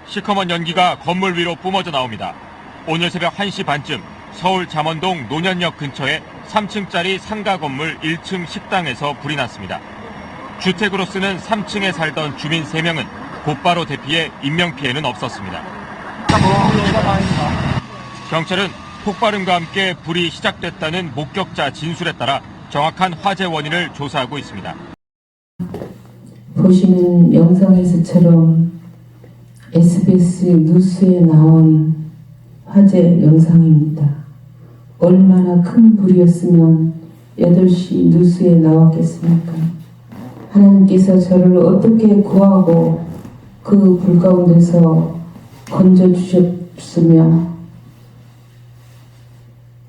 시커먼 연기가 건물 위로 뿜어져 나옵니다. 오늘 새벽 1시 반쯤 서울 잠원동 논현역 근처의 3층짜리 상가 건물 1층 식당에서 불이 났습니다. 주택으로 쓰는 3층에 살던 주민 3명은 곧바로 대피해 인명피해는 없었습니다. 경찰은 폭발음과 함께 불이 시작됐다는 목격자 진술에 따라 정확한 화재 원인을 조사하고 있습니다. 보시는 영상에서처럼 SBS 뉴스에 나온 화재 영상입니다. 얼마나 큰 불이었으면 8시 뉴스에 나왔겠습니까? 하나님께서 저를 어떻게 구하고 그 불 가운데서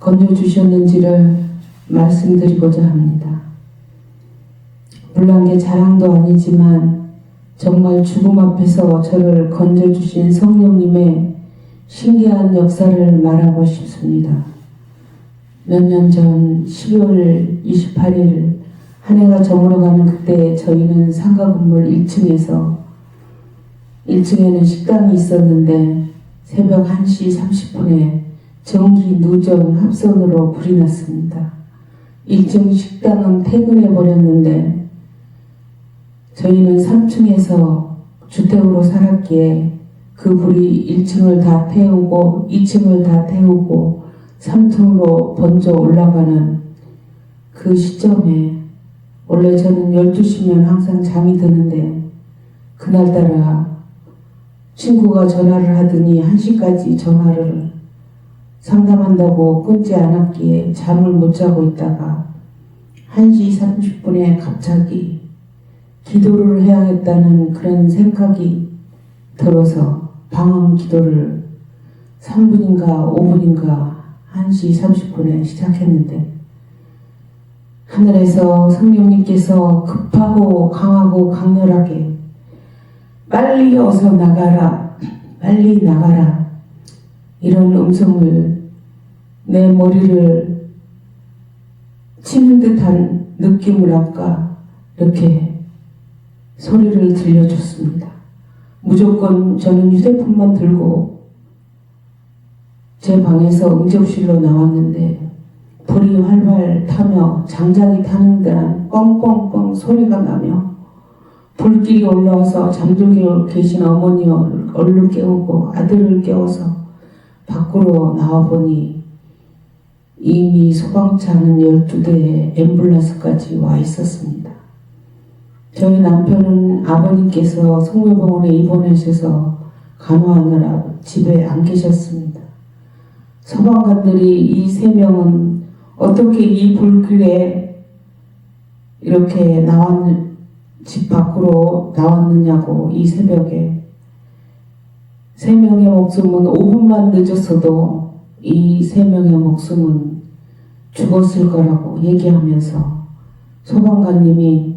건져주셨는지를 말씀드리고자 합니다. 물론 게 자랑도 아니지만 정말 죽음 앞에서 저를 건져주신 성령님의 신기한 역사를 말하고 싶습니다. 몇 년 전 12월 28일 한 해가 저물어가는 그때 저희는 상가 건물 1층에는 식당이 있었는데 새벽 1시 30분에 전기 누전 합선으로 불이 났습니다. 1층 식당은 퇴근해 버렸는데 저희는 3층에서 주택으로 살았기에 그 불이 1층을 다 태우고 2층을 다 태우고 3층으로 번져 올라가는 그 시점에 원래 저는 12시면 항상 잠이 드는데 그날따라 친구가 전화를 하더니 1시까지 전화를 상담한다고 끊지 않았기에 잠을 못 자고 있다가 1시 30분에 갑자기 기도를 해야겠다는 그런 생각이 들어서 방언 기도를 3분인가 5분인가 1시 30분에 시작했는데 하늘에서 성령님께서 급하고 강하고 강렬하게 빨리 어서 나가라, 빨리 나가라 이런 음성을 내 머리를 치는 듯한 느낌을 할까 이렇게 소리를 들려줬습니다. 무조건 저는 휴대폰만 들고 제 방에서 응접실로 나왔는데 불이 활활 타며 장작이 타는 듯한 뻥뻥뻥 소리가 나며 불길이 올라와서 잠들고 계신 어머니를 얼른 깨우고 아들을 깨워서 밖으로 나와보니 이미 소방차는 12대의 앰뷸런스까지 와 있었습니다. 저희 남편은 아버님께서 성묘병원에 입원하셔서 간호하느라 집에 안 계셨습니다. 소방관들이 이 3명은 어떻게 이 불길에 이렇게 집 밖으로 나왔느냐고 이 새벽에 3명의 목숨은 5분만 늦었어도 이 3명의 목숨은 죽었을 거라고 얘기하면서 소방관님이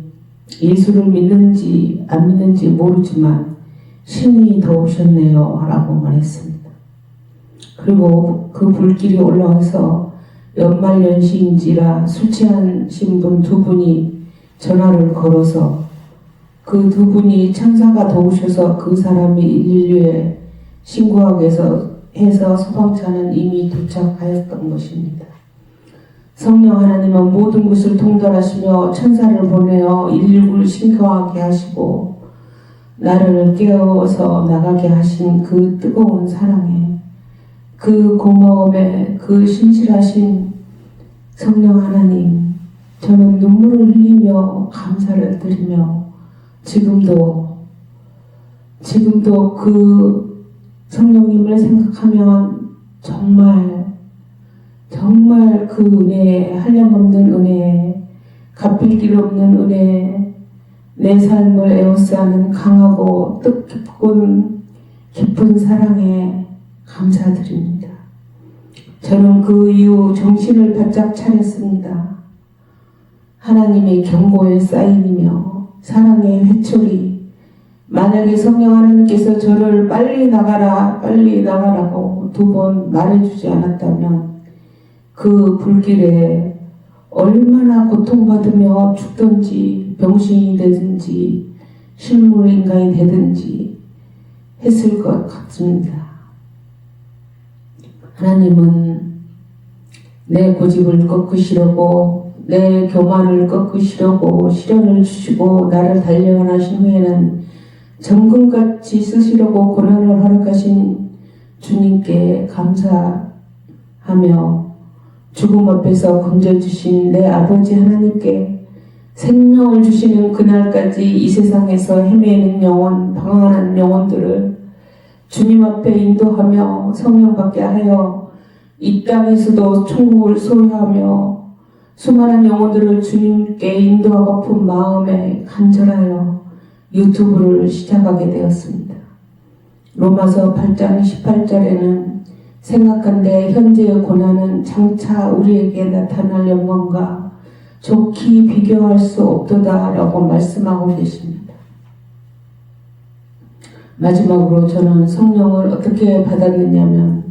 예수를 믿는지 안 믿는지 모르지만 신이 도우셨네요 라고 말했습니다. 그리고 그 불길이 올라와서 연말연시인지라 술 취하신 분 2분이 전화를 걸어서 그 2분이 천사가 도우셔서 그 사람이 112에 신고하기 해서 소방차는 이미 도착하였던 것입니다. 성령 하나님은 모든 것을 통달하시며 천사를 보내어 119를 신고하게 하시고 나를 깨워서 나가게 하신 그 뜨거운 사랑에 그 고마움에 그 신실하신 성령 하나님 저는 눈물을 흘리며 감사를 드리며 지금도 그 성령님을 생각하면 정말 그 은혜에 한량없는 은혜에 갚을 길 없는 은혜에 내 삶을 에워싸는 강하고 깊은 사랑에 감사드립니다. 저는 그 이후 정신을 바짝 차렸습니다. 하나님의 경고의 사인이며 사랑의 회초리 만약에 성령 하나님께서 저를 빨리 나가라고 2번 말해주지 않았다면 그 불길에 얼마나 고통받으며 죽든지 병신이 되든지 실물인간이 되든지 했을 것 같습니다. 하나님은 내 고집을 꺾으시려고, 내 교만을 꺾으시려고 시련을 주시고 나를 단련하신 후에는 정금같이 쓰시려고 고난을 허락하신 주님께 감사하며 죽음 앞에서 건져주신 내 아버지 하나님께 생명을 주시는 그날까지 이 세상에서 헤매는 영혼, 방황하는 영혼들을 주님 앞에 인도하며 성령 받게 하여 이 땅에서도 천국을 소유하며 수많은 영혼들을 주님께 인도하고픈 마음에 간절하여 유튜브를 시작하게 되었습니다. 로마서 8장 18절에는 생각한데 현재의 고난은 장차 우리에게 나타날 영광과 좋게 비교할 수 없도다 라고 말씀하고 계십니다. 마지막으로 저는 성령을 어떻게 받았느냐면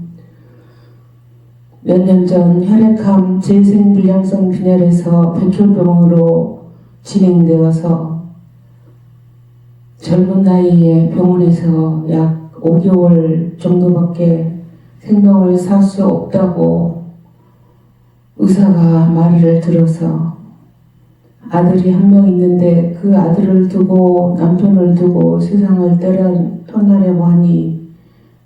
몇 년 전 혈액암 재생불량성 빈혈에서 백혈병으로 진행되어서 젊은 나이에 병원에서 약 5개월 정도밖에 생명을 살 수 없다고 의사가 말을 들어서 아들이 한 명 있는데 그 아들을 두고 남편을 두고 세상을 떠나려고 하니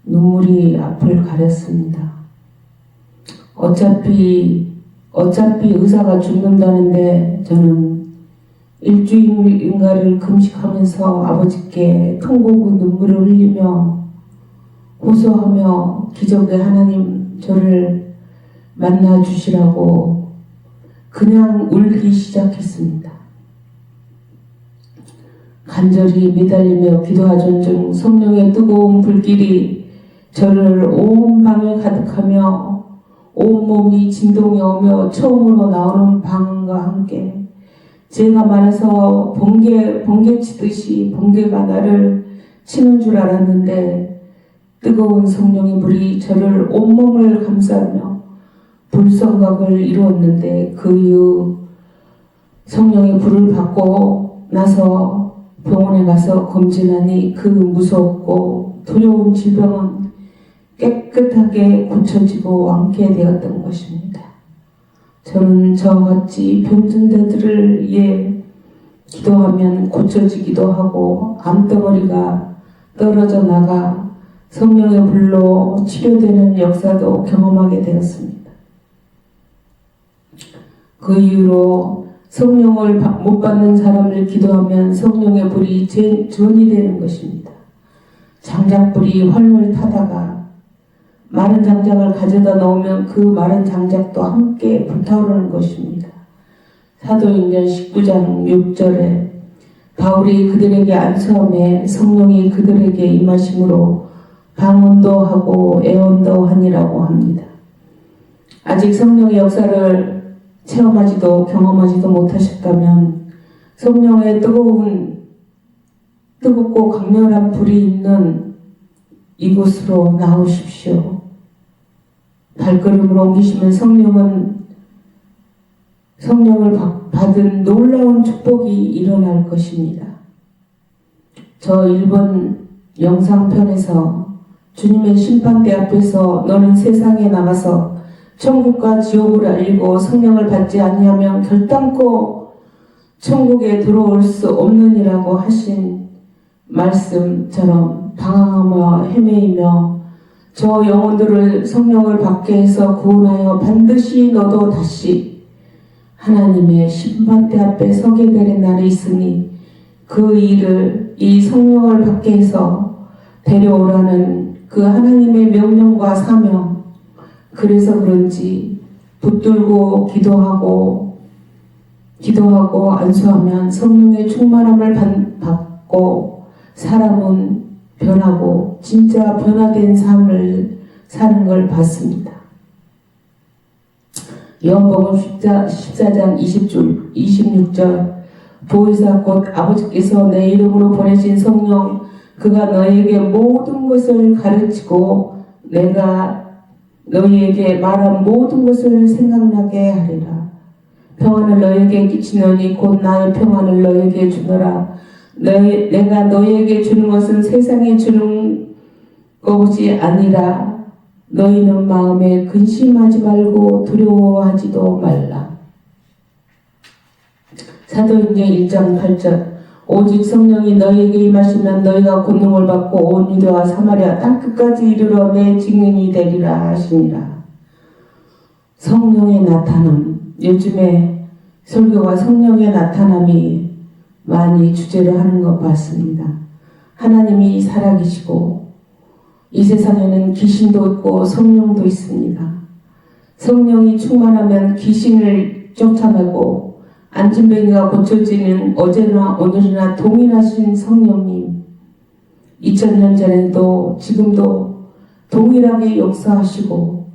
눈물이 앞을 가렸습니다. 어차피 의사가 죽는다는데 저는 일주일인가를 금식하면서 아버지께 통곡의 눈물을 흘리며 호소하며 기적의 하나님 저를 만나 주시라고 그냥 울기 시작했습니다. 간절히 매달리며 기도하던 중 성령의 뜨거운 불길이 저를 온 방을 가득하며 온몸이 진동이 오며 처음으로 나오는 방언과 함께 제가 말해서 번개 치듯이 번개가 나를 치는 줄 알았는데 뜨거운 성령의 불이 저를 온몸을 감싸며 불성각을 이루었는데 그 이후 성령의 불을 받고 나서 병원에 가서 검진하니 그 무섭고 두려운 질병은 깨끗하게 고쳐지고 완쾌 되었던 것입니다. 저는 저같이 병든 자들을 위해 기도하면 고쳐지기도 하고 암덩어리가 떨어져 나가 성령의 불로 치료되는 역사도 경험하게 되었습니다. 그 이후로 성령을 못 받는 사람을 기도하면 성령의 불이 전이 되는 것입니다. 장작불이 활물 타다가 마른 장작을 가져다 놓으면 그 마른 장작도 함께 불타오르는 것입니다. 사도행전 19장 6절에 바울이 그들에게 안수함에 성령이 그들에게 임하심으로 방언도 하고 애언도 하니라고 합니다. 아직 성령의 역사를 체험하지도 경험하지도 못하셨다면 성령의 뜨겁고 강렬한 불이 있는 이곳으로 나오십시오. 발걸음을 옮기시면 성령을 받은 놀라운 축복이 일어날 것입니다. 저 일본 영상편에서 주님의 심판대 앞에서 너는 세상에 나가서 천국과 지옥을 알리고 성령을 받지 아니하면 결단코 천국에 들어올 수 없느니라고 하신 말씀처럼 방황하며 헤매이며 저 영혼들을 성령을 받게 해서 구원하여 반드시 너도 다시 하나님의 심판대 앞에 서게 되는 날이 있으니 그 일을 이 성령을 받게 해서 데려오라는 그 하나님의 명령과 사명, 그래서 그런지 붙들고 기도하고 안수하면 성령의 충만함을 받고 사람은 변하고 진짜 변화된 삶을 사는 걸 봤습니다. 요한복음 14장 26절 보혜사 곧 아버지께서 내 이름으로 보내신 성령 그가 너희에게 모든 것을 가르치고 내가 너희에게 말한 모든 것을 생각나게 하리라. 평안을 너희에게 끼치노니 곧 나의 평안을 너희에게 주노라. 내가 너희에게 주는 것은 세상에 주는 것이 아니라 너희는 마음에 근심하지 말고 두려워하지도 말라. 사도행전 1장 8절 오직 성령이 너희에게 임하시면 너희가 권능을 받고 온 유대와 사마리아 땅끝까지 이르러 내 증인이 되리라 하시니라. 성령의 나타남, 요즘에 설교가 성령의 나타남이 많이 주제로 하는 것 같습니다. 하나님이 살아계시고 이 세상에는 귀신도 있고 성령도 있습니다. 성령이 충만하면 귀신을 쫓아내고 안진뱅이가 고쳐지는 어제나 오늘이나 동일하신 성령님, 2000년 전에도 지금도 동일하게 역사하시고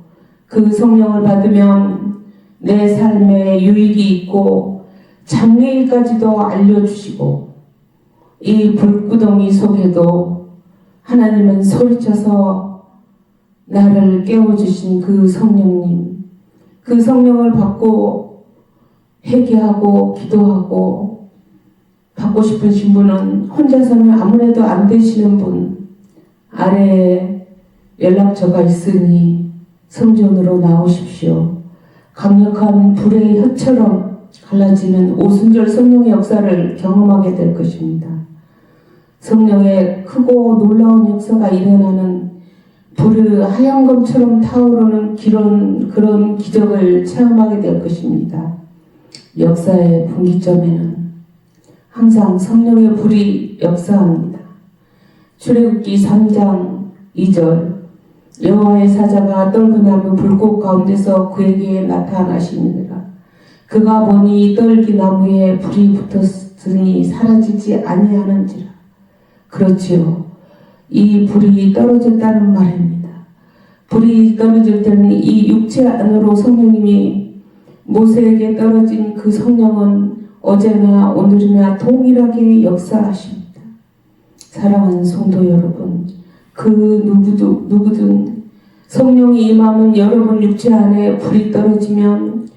그 성령을 받으면 내 삶에 유익이 있고 장래일까지도 알려주시고 이 불구덩이 속에도 하나님은 소리쳐서 나를 깨워주신 그 성령님, 그 성령을 받고 회개하고 기도하고 받고 싶으신 분은 혼자서는 아무래도 안 되시는 분 아래에 연락처가 있으니 성전으로 나오십시오. 강력한 불의 혀처럼 갈라지는 오순절 성령의 역사를 경험하게 될 것입니다. 성령의 크고 놀라운 역사가 일어나는 불의 하얀 검처럼 타오르는 그런 기적을 체험하게 될 것입니다. 역사의 분기점에는 항상 성령의 불이 역사합니다. 출애굽기 3장 2절 여호와의 사자가 떨기나무 불꽃 가운데서 그에게 나타나시니라. 그가 보니 떨기나무에 불이 붙었으니 사라지지 아니하는지라. 그렇지요. 이 불이 떨어졌다는 말입니다. 불이 떨어질 때는 이 육체 안으로 성령님이 모세에게 떨어진 그 성령은 어제나 오늘이나 동일하게 역사하십니다. 사랑하는 성도 여러분, 그 누구든 성령이 임하면 여러분 육체 안에 불이 떨어지면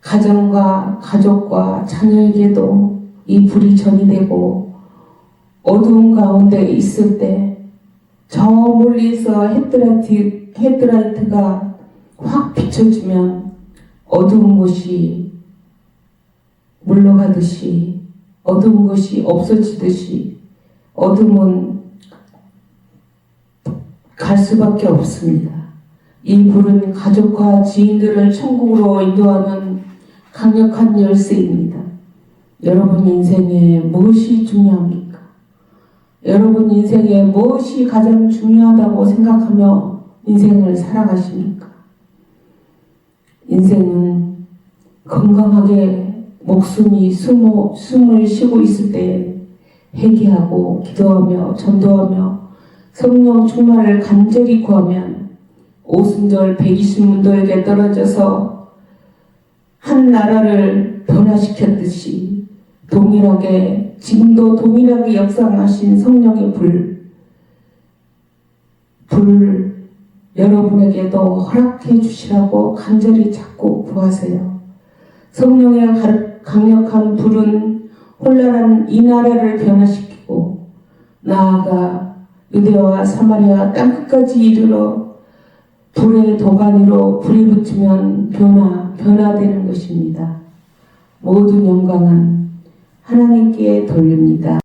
가정과 가족과 자녀에게도 이 불이 전이 되고 어두운 가운데 있을 때 저 멀리서 헤드라이트가 확 비춰주면 어두운 곳이 물러가듯이 어두운 것이 없어지듯이 어둠은 갈 수밖에 없습니다. 이 불은 가족과 지인들을 천국으로 인도하는 강력한 열쇠입니다. 여러분 인생에 무엇이 중요합니까? 여러분 인생에 무엇이 가장 중요하다고 생각하며 인생을 살아가십니까? 인생은 건강하게 목숨이 숨을 쉬고 있을 때 회개하고 기도하며 전도하며 성령 충만을 간절히 구하면 오순절 120문도에게 떨어져서 한 나라를 변화시켰듯이 동일하게 지금도 동일하게 역사하신 성령의 불 여러분에게도 허락해 주시라고 간절히 찾고 구하세요. 성령의 강력한 불은 혼란한 이 나라를 변화시키고 나아가 유대와 사마리아 땅끝까지 이르러 불의 도가니로 불이 붙으면 변화되는 것입니다. 모든 영광은 하나님께 돌립니다.